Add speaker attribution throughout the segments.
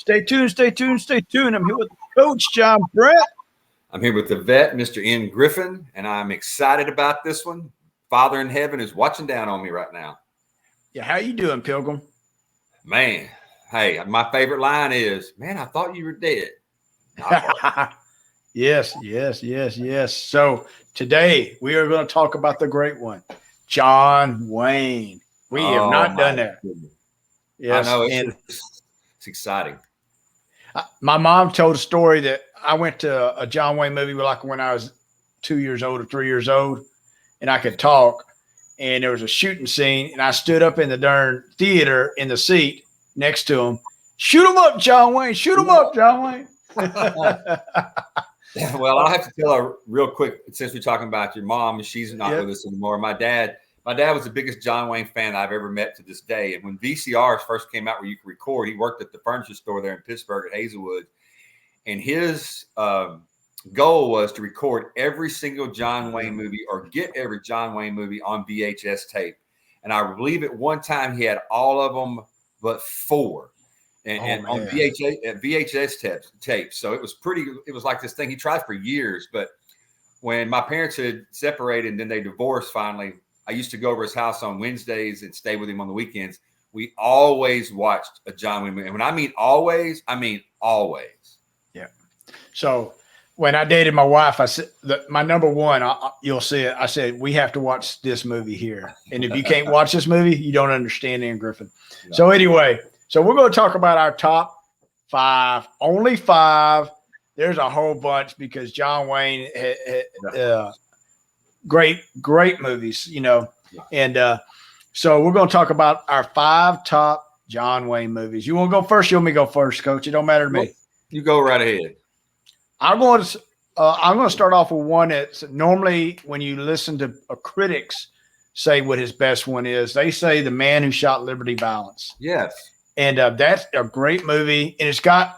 Speaker 1: Stay tuned, stay tuned, stay tuned. I'm here with Coach John Brett.
Speaker 2: I'm here with the vet, Mr. N. Griffin, and I'm excited about this one. Father in heaven is watching down on me right now.
Speaker 1: Yeah, how you doing, Pilgrim?
Speaker 2: Man, hey, my favorite line is, man, I thought you were dead.
Speaker 1: Yes. So today we are going to talk about the great one, John Wayne. We have not done that.
Speaker 2: Goodness.
Speaker 1: Yes,
Speaker 2: I know,
Speaker 1: and
Speaker 2: it's exciting.
Speaker 1: my mom told a story that I went to a John Wayne movie like when I was 2 years old or 3 years old, and I could talk. And there was a shooting scene, and I stood up in the darn theater in the seat next to him. Shoot him up, John Wayne. Shoot him up, John Wayne.
Speaker 2: Well, I'll have to tell her real quick, since we're talking about your mom, she's not with us anymore. My dad was the biggest John Wayne fan I've ever met to this day. And when VCRs first came out where you could record, he worked at the furniture store there in Pittsburgh at Hazelwood. And his goal was to record every single John Wayne movie or get every John Wayne movie on VHS tape. And I believe at one time he had all of them but 4. And on VHS tapes. So it was like this thing he tried for years. But when my parents had separated and then they divorced finally, I used to go over his house on Wednesdays and stay with him on the weekends. We always watched a John Wayne movie. And when I mean always, I mean always.
Speaker 1: Yeah. So when I dated my wife, I said my number one, you'll see it. I said, we have to watch this movie here. And if you can't watch this movie, you don't understand N. Griffin. No. So anyway, so we're going to talk about our top 5, only 5. There's a whole bunch because John Wayne great movies, you know. And so we're going to talk about our 5 top John Wayne movies. You want to go first? You want me to go first, Coach? It don't matter to me.
Speaker 2: You go right ahead.
Speaker 1: I'm going to start off with one that's normally when you listen to critics say what his best one is, they say The Man Who Shot Liberty Valance.
Speaker 2: Yes.
Speaker 1: And that's a great movie. And it's got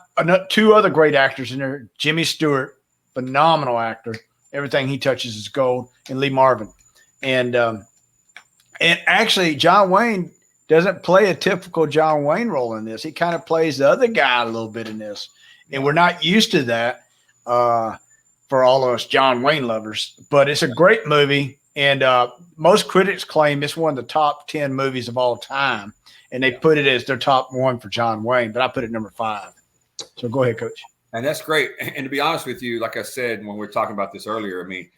Speaker 1: 2 other great actors in there. Jimmy Stewart, phenomenal actor. Everything he touches is gold. And Lee Marvin. And actually, John Wayne doesn't play a typical John Wayne role in this. He kind of plays the other guy a little bit in this. And we're not used to that for all of us John Wayne lovers. But it's a great movie. And most critics claim it's one of the top 10 movies of all time. And they put it as their top 1 for John Wayne, but I put it number 5. So go ahead, Coach.
Speaker 2: And that's great. And to be honest with you, like I said, when we were talking about this earlier, I mean,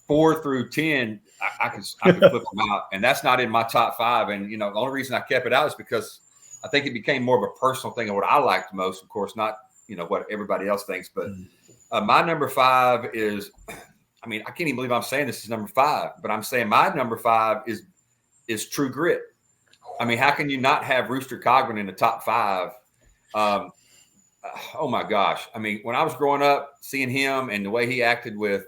Speaker 2: 4 through 10, I can flip them out. And that's not in my top 5. And, you know, the only reason I kept it out is because I think it became more of a personal thing of what I liked most, of course, not, you know, what everybody else thinks. But my number 5 is, I mean, I can't even believe I'm saying this is number 5, but I'm saying my number 5 is True Grit. I mean, how can you not have Rooster Cogburn in the top 5? Oh my gosh. I mean, when I was growing up, seeing him and the way he acted with,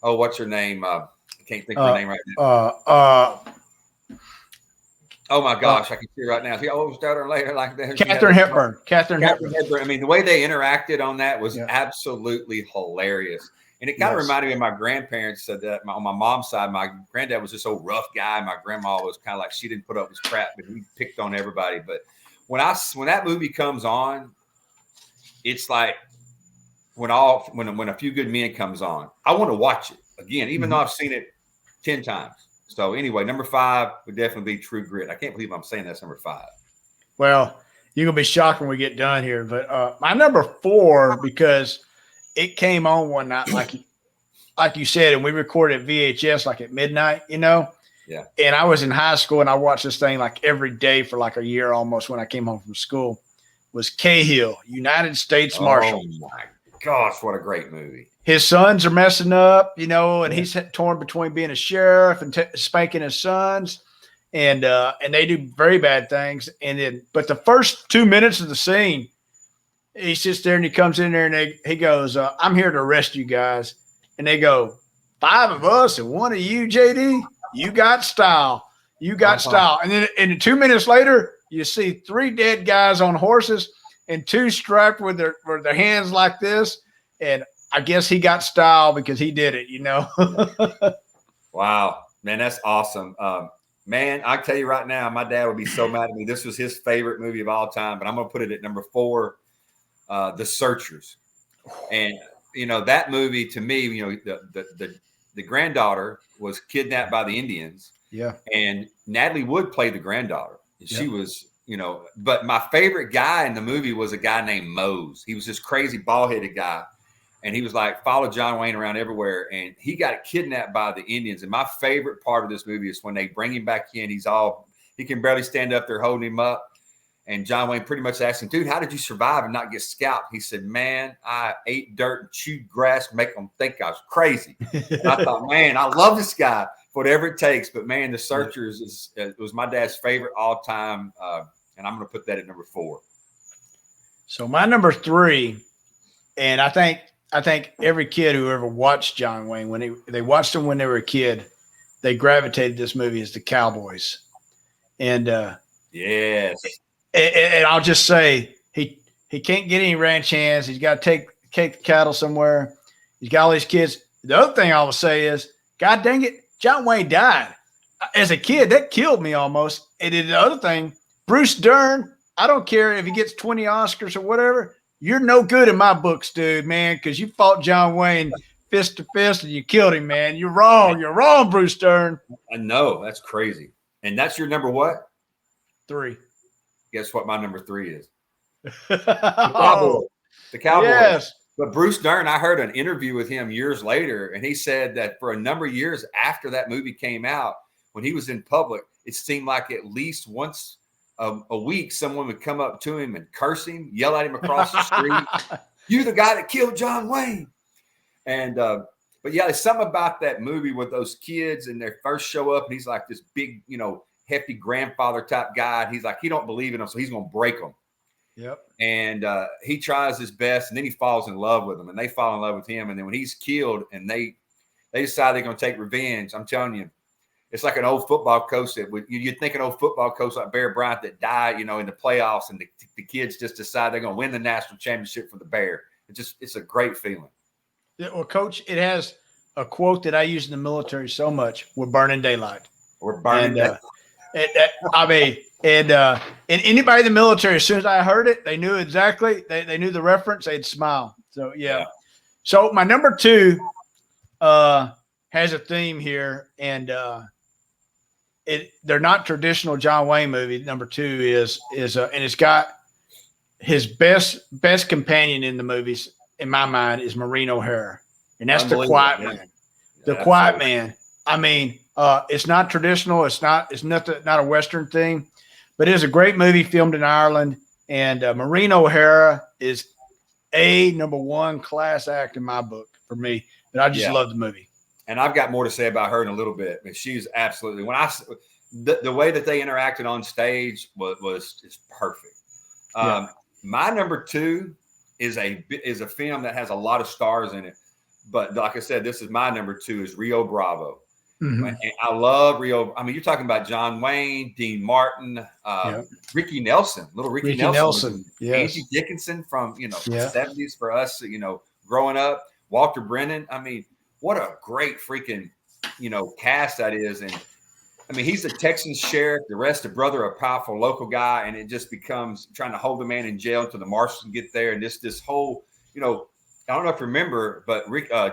Speaker 2: what's her name? I can't think of her name right now. Oh my gosh, I can see her right now. See, daughter later like that.
Speaker 1: Katharine Hepburn. Katharine Hepburn.
Speaker 2: I mean, the way they interacted on that was absolutely hilarious. And it kind of reminded me of my grandparents. Said that on my mom's side, my granddad was this old rough guy. My grandma was kind of like she didn't put up with crap, but he picked on everybody. But when that movie comes on, it's like when a Few Good Men comes on, I want to watch it again, even though I've seen it 10 times. So anyway, number 5 would definitely be True Grit. I can't believe I'm saying that's number 5.
Speaker 1: Well, you're gonna be shocked when we get done here, but my number 4 because it came on one night, like you said, and we recorded VHS like at midnight, you know?
Speaker 2: Yeah.
Speaker 1: And I was in high school and I watched this thing like every day for like a year almost when I came home from school. Was Cahill, United States Marshal.
Speaker 2: Oh my gosh, what a great movie.
Speaker 1: His sons are messing up, you know, and he's torn between being a sheriff and spanking his sons. And they do very bad things. But the first 2 minutes of the scene, he sits there and he comes in there and he goes, I'm here to arrest you guys. And they go, 5 of us and 1 of you, JD. You got style. You got style. And then 2 minutes later, you see 3 dead guys on horses and 2 strapped with their hands like this. And I guess he got style because he did it, you know.
Speaker 2: Wow, man, that's awesome. Man, I tell you right now, my dad would be so mad at me. This was his favorite movie of all time, but I'm going to put it at number 4. The Searchers. And that movie to me, the granddaughter was kidnapped by the Indians.
Speaker 1: Yeah.
Speaker 2: And Natalie Wood played the granddaughter. She was, but my favorite guy in the movie was a guy named Mose. He was this crazy bald-headed guy. And he was like, followed John Wayne around everywhere. And he got kidnapped by the Indians. And my favorite part of this movie is when they bring him back in. He can barely stand up. They're holding him up. And John Wayne pretty much asked him, dude, how did you survive and not get scalped? He said, man, I ate dirt and chewed grass to make them think I was crazy. And I thought, man, I love this guy, whatever it takes. But, man, The Searchers was my dad's favorite all time. And I'm going to put that at number 4.
Speaker 1: So my number 3, and I think every kid who ever watched John Wayne, when they watched him when they were a kid, they gravitated to this movie as The Cowboys. And
Speaker 2: yes.
Speaker 1: And I'll just say he can't get any ranch hands. He's got to take the cattle somewhere. He's got all these kids. The other thing I will say is, God dang it, John Wayne died. As a kid, that killed me almost. And then the other thing, Bruce Dern, I don't care if he gets 20 Oscars or whatever. You're no good in my books, dude, man, because you fought John Wayne fist to fist and you killed him, man. You're wrong. You're wrong, Bruce Dern.
Speaker 2: I know. That's crazy. And that's your number what?
Speaker 1: 3.
Speaker 2: Guess what my number 3 is? The Cowboys. The Cowboys.
Speaker 1: Yes.
Speaker 2: But Bruce Dern, I heard an interview with him years later, and he said that for a number of years after that movie came out, when he was in public, it seemed like at least once a week, someone would come up to him and curse him, yell at him across the street. You're the guy that killed John Wayne. And, but yeah, there's something about that movie with those kids and they first show up and he's like this big, hefty grandfather type guy. And he's like, he don't believe in them, so he's going to break them.
Speaker 1: Yep.
Speaker 2: And he tries his best and then he falls in love with them and they fall in love with him. And then when he's killed and they decide they're going to take revenge, I'm telling you, it's like an old football coach that you'd think an old football coach like Bear Bryant that died, in the playoffs, and the kids just decide they're going to win the national championship for the Bear. It's a great feeling.
Speaker 1: Yeah, well, Coach, it has a quote that I use in the military so much: "We're burning daylight."
Speaker 2: We're burning daylight.
Speaker 1: And anybody in the military, as soon as I heard it, they knew exactly. They knew the reference. They'd smile. So yeah. So my number 2 has a theme here, and they're not traditional John Wayne movie. Number 2 is and it's got his best companion in the movies in my mind is Maureen O'Hara, and that's the Quiet Man. The Quiet Man. I mean, it's not traditional. It's not a Western thing, but it is a great movie filmed in Ireland. And Maureen O'Hara is a number 1 class act in my book for me. But I just love the movie.
Speaker 2: And I've got more to say about her in a little bit, but she's absolutely the way that they interacted on stage was just perfect. My number 2 is a film that has a lot of stars in it, but like I said, this is my number 2 is Rio Bravo. Mm-hmm. And I love Rio. I mean, you're talking about John Wayne, Dean Martin, Ricky Nelson, little Ricky Nelson, Angie Dickinson from the 70s for us, growing up. Walter Brennan. I mean, what a great freaking cast that is. And I mean, he's the Texan sheriff, the rest a brother, a powerful local guy, and it just becomes trying to hold the man in jail until the marshals can get there. And this whole, I don't know if you remember, but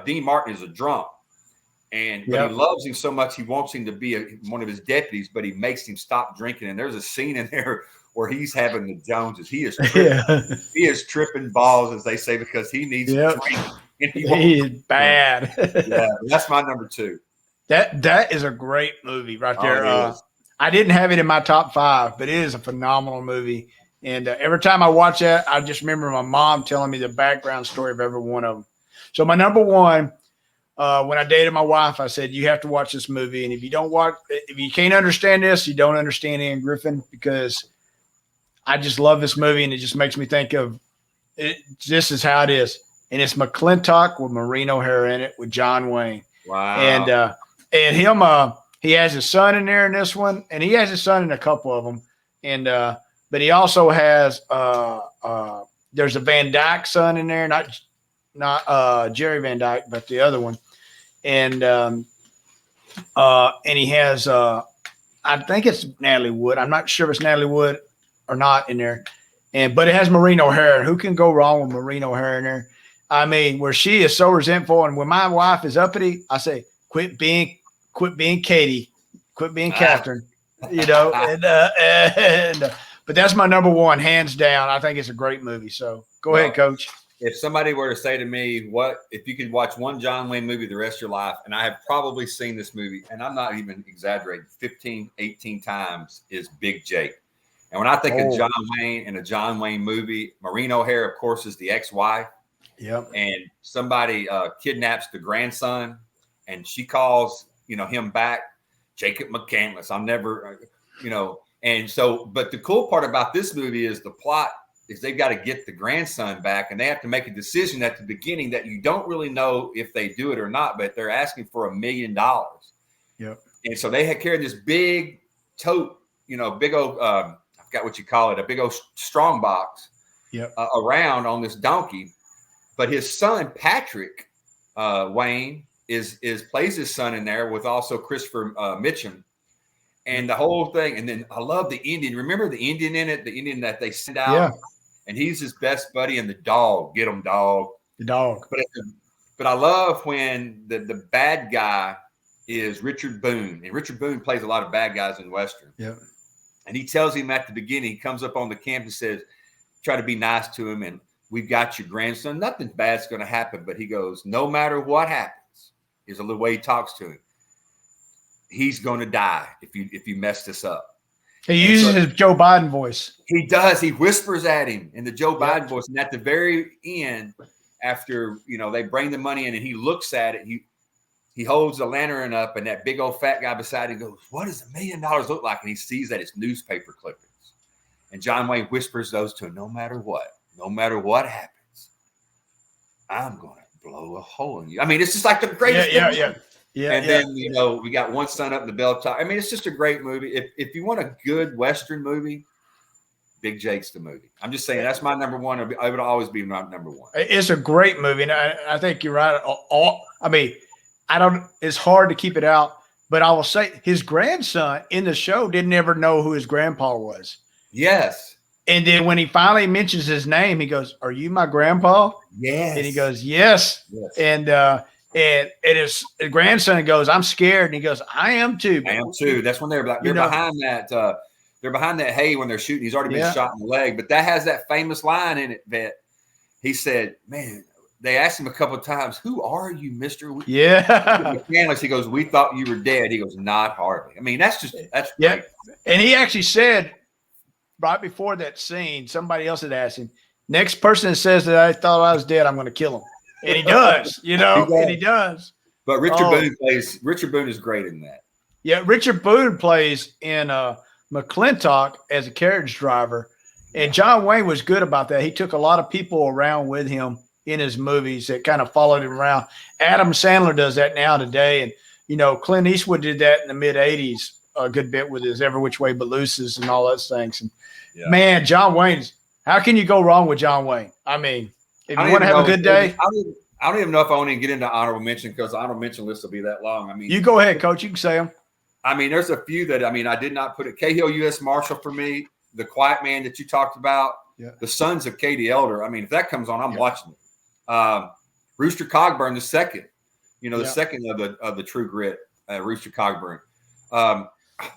Speaker 2: Dean Martin is a drunk. But he loves him so much, he wants him to be one of his deputies, but he makes him stop drinking. And there's a scene in there where he's having the Joneses. He is tripping, he is tripping balls, as they say, because he needs to drink. And
Speaker 1: he is bad.
Speaker 2: That's my number 2.
Speaker 1: That is a great movie right there. I didn't have it in my top 5, but it is a phenomenal movie. And every time I watch that, I just remember my mom telling me the background story of every one of them. So my number 1. When I dated my wife, I said, you have to watch this movie. And if you can't understand this, you don't understand Anne Griffin, because I just love this movie. And it just makes me think of it. This is how it is. And it's McClintock with Maureen O'Hara in it with John Wayne.
Speaker 2: Wow.
Speaker 1: And him, he has his son in there in this one, and he has his son in a couple of them. And, but he also has, there's a Van Dyke son in there, not Jerry Van Dyke, but the other one. And he has, I think it's Natalie Wood. I'm not sure if it's Natalie Wood or not in there. but it has Maureen O'Hara. Who can go wrong with Maureen O'Hara in there? I mean, where she is so resentful, and when my wife is uppity, I say, quit being Katie, quit being Catherine, you know. But that's my number one, hands down. I think it's a great movie. So go ahead, Coach.
Speaker 2: If somebody were to say to me, what if you could watch one John Wayne movie the rest of your life, and I have probably seen this movie, and I'm not even exaggerating, 15, 18 times, is Big Jake. And when I think of John Wayne and a John Wayne movie, Maureen O'Hara, of course, is the ex-wife.
Speaker 1: Yep.
Speaker 2: And somebody kidnaps the grandson, and she calls, him back, Jacob McCandless. I'm never, and so, but the cool part about this movie is the plot is they've got to get the grandson back, and they have to make a decision at the beginning that you don't really know if they do it or not, but they're asking for $1 million.
Speaker 1: Yep.
Speaker 2: And so they had carried this big tote, big old, I forgot what you call it, a big old strong box around on this donkey. But his son, Patrick Wayne, is plays his son in there with also Christopher Mitchum. And the whole thing. And then I love the Indian. Remember the Indian in it? The Indian that they send out?
Speaker 1: Yeah.
Speaker 2: And he's his best buddy, and the dog. Get him, dog.
Speaker 1: The dog.
Speaker 2: But I love when the bad guy is Richard Boone. And Richard Boone plays a lot of bad guys in Western.
Speaker 1: Yeah. And
Speaker 2: he tells him at the beginning, he comes up on the camp and says, try to be nice to him, and we've got your grandson. Nothing bad's going to happen. But he goes, no matter what happens, is a little way he talks to him. He's going to die if you mess this up.
Speaker 1: He uses his Joe Biden voice.
Speaker 2: He does. He whispers at him in the Joe Biden voice. And at the very end, after, they bring the money in and he looks at it, he holds the lantern up, and that big old fat guy beside him goes, what does $1 million look like? And he sees that it's newspaper clippings. And John Wayne whispers those to him, no matter what happens, I'm going to blow a hole in you. I mean, it's just like the greatest thing. Yeah. And then, we got One Sun Up in the Bell Top. I mean, it's just a great movie. If you want a good Western movie, Big Jake's the movie. I'm just saying that's my number one. It would always be my number one.
Speaker 1: It's a great movie. And I think you're right. It's hard to keep it out, but I will say his grandson in the show didn't ever know who his grandpa was.
Speaker 2: Yes.
Speaker 1: And then when he finally mentions his name, he goes, are you my grandpa?
Speaker 2: Yes.
Speaker 1: And he goes, yes. And his grandson goes, I'm scared. And he goes, I am too.
Speaker 2: I am too. That's when they're behind that. They're behind that hay when they're shooting. He's already been shot in the leg. But that has that famous line in it that he said, man, they asked him a couple of times, who are you, Mr. He goes, we thought you were dead. He goes, not hardly. I mean, that's great.
Speaker 1: And he actually said right before that scene, somebody else had asked him, next person that says that I thought I was dead, I'm going to kill him. And he does, and he does.
Speaker 2: But Richard Boone is great in that.
Speaker 1: Yeah, Richard Boone plays in McClintock as a carriage driver. And John Wayne was good about that. He took a lot of people around with him in his movies that kind of followed him around. Adam Sandler does that now today. And, Clint Eastwood did that in the mid-'80s a good bit with his Every Which Way But Looses and all those things. And, man, John Wayne, how can you go wrong with John Wayne? I mean, if you want to have a good day.
Speaker 2: I don't even know if I want to get into honorable mention because the honorable mention list will be that long. I mean,
Speaker 1: you go ahead, Coach. You can say them.
Speaker 2: I mean, there's a few that I did not put it. Cahill U.S. Marshal for me, The Quiet Man that you talked about, The Sons of Katie Elder. I mean, if that comes on, I'm watching it. Rooster Cogburn, the second, the second of the True Grit, Rooster Cogburn.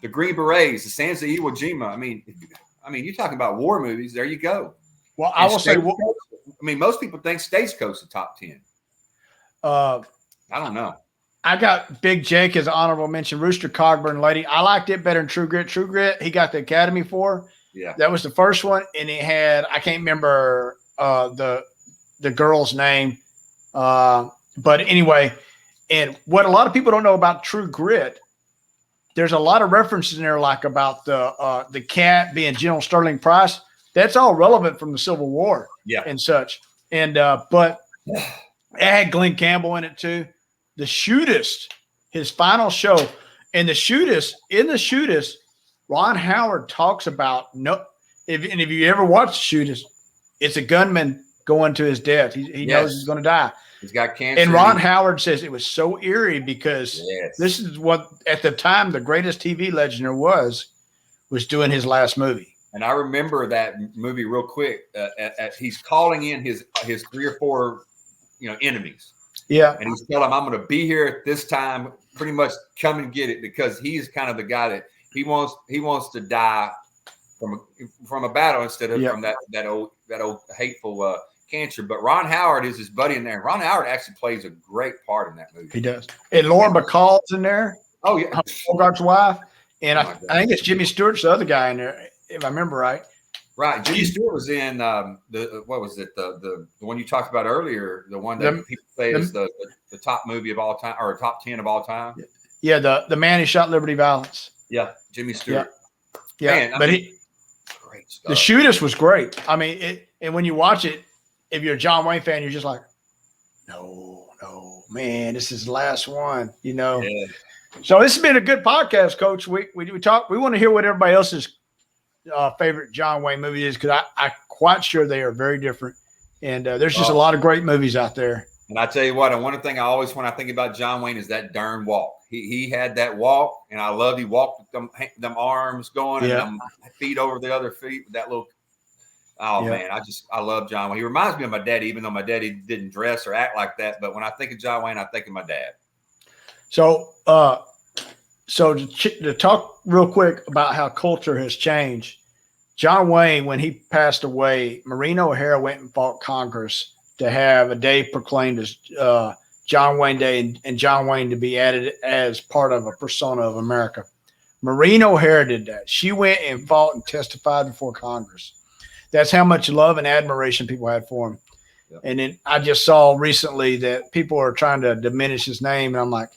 Speaker 2: The Green Berets, The Sands of Iwo Jima. I mean, you're talking about war movies. There you go.
Speaker 1: Well, I will say,
Speaker 2: most people think Stagecoach is the top 10. I don't know.
Speaker 1: I got Big Jake as an honorable mention. Rooster Cogburn, Lady. I liked it better than True Grit. True Grit, he got the Academy for.
Speaker 2: Yeah,
Speaker 1: that was the first one, and it had I can't remember the girl's name, but anyway. And what a lot of people don't know about True Grit, there's a lot of references in there, like about the cat being General Sterling Price. That's all relevant from the Civil War, and such. And but it had Glenn Campbell in it too. The Shootist, his final show, and the Shootist, Ron Howard talks about if you ever watch the Shootist, it's a gunman going to his death. He knows he's going to die.
Speaker 2: He's got cancer.
Speaker 1: And Ron Howard says it was so eerie because this is what at the time the greatest TV legend there was doing his last movie.
Speaker 2: And I remember that movie real quick. He's calling in his 3 or 4, enemies.
Speaker 1: Yeah.
Speaker 2: And he's telling them, I'm going to be here at this time, pretty much come and get it, because he's kind of the guy that he wants to die from a battle instead of from that old hateful cancer. But Ron Howard is his buddy in there. Ron Howard actually plays a great part in that movie.
Speaker 1: He does. And Lauren Bacall's in there.
Speaker 2: Oh yeah,
Speaker 1: Bogart's wife. And I think it's Jimmy Stewart's the other guy in there, if I remember right.
Speaker 2: Right. Jimmy Stewart was in what was it? The one you talked about earlier, the one that people say is the top movie of all time, or top 10 of all time.
Speaker 1: Yeah, the man who shot Liberty Valance.
Speaker 2: Yeah, Jimmy Stewart.
Speaker 1: Yeah,
Speaker 2: man,
Speaker 1: but
Speaker 2: great stuff.
Speaker 1: The Shootist was great. I mean, and when you watch it, if you're a John Wayne fan, you're just like, no, man, this is the last one, Yeah. So this has been a good podcast, Coach. We talk. We want to hear what everybody else's favorite John Wayne movie is, because I'm quite sure they are very different, and there's just a lot of great movies out there.
Speaker 2: And I tell you what, and one thing I always, when I think about John Wayne, is that darn walk. He had that walk, and I loved. He walked with them arms going and them feet over the other feet with that little. Oh man, I love John Wayne. He reminds me of my daddy, even though my daddy didn't dress or act like that. But when I think of John Wayne, I think of my dad.
Speaker 1: So, to talk real quick about how culture has changed, John Wayne, when he passed away, Maureen O'Hara went and fought Congress to have a day proclaimed as John Wayne Day, and John Wayne to be added as part of a persona of America. Maureen O'Hara did that. She went and fought and testified before Congress. That's how much love and admiration people had for him. Yep. And then I just saw recently that people are trying to diminish his name, and I'm like,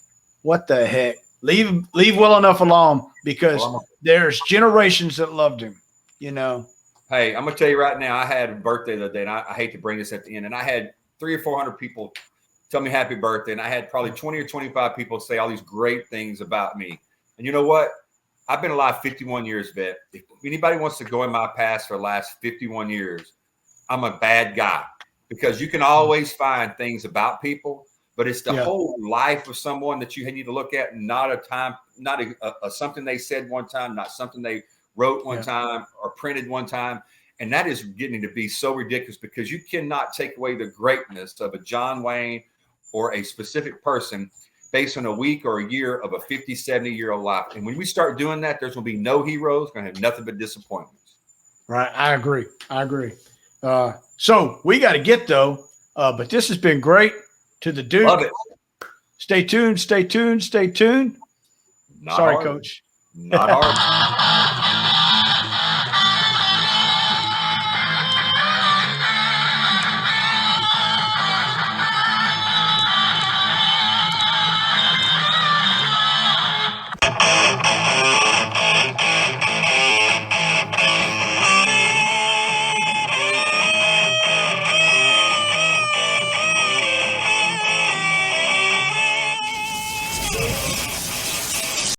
Speaker 1: what the heck? Leave well enough alone, because there's generations that loved him,
Speaker 2: Hey, I'm gonna tell you right now, I had a birthday the other day, and I hate to bring this at the end, and I had 300 or 400 people tell me happy birthday, and I had probably 20 or 25 people say all these great things about me. And you know what? I've been alive 51 years, Vet. If anybody wants to go in my past for the last 51 years, I'm a bad guy, because you can always find things about people, but it's the whole life of someone that you need to look at, and not a something they said one time, not something they wrote one time or printed one time. And that is getting to be so ridiculous, because you cannot take away the greatness of a John Wayne or a specific person based on a week or a year of a 50, 70-year-old life. And when we start doing that, there's going to be no heroes, going to have nothing but disappointments.
Speaker 1: Right. I agree. So we got to get, though, but this has been great. To the Duke.
Speaker 2: Love it.
Speaker 1: Stay tuned.
Speaker 2: Not
Speaker 1: Sorry,
Speaker 2: hard.
Speaker 1: Coach.
Speaker 2: Not hard.